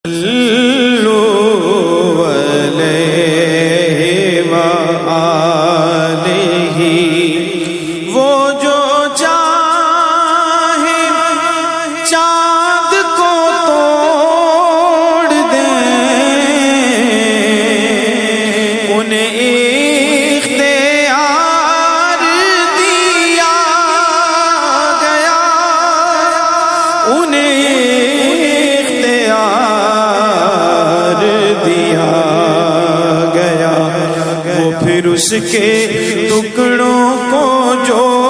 صلوا علیہ وآلہ وہ جو چاہے چاند کو توڑ دیں انہیں اختیار دیا گیا انہیں پھر اس کے ٹکڑوں کو جو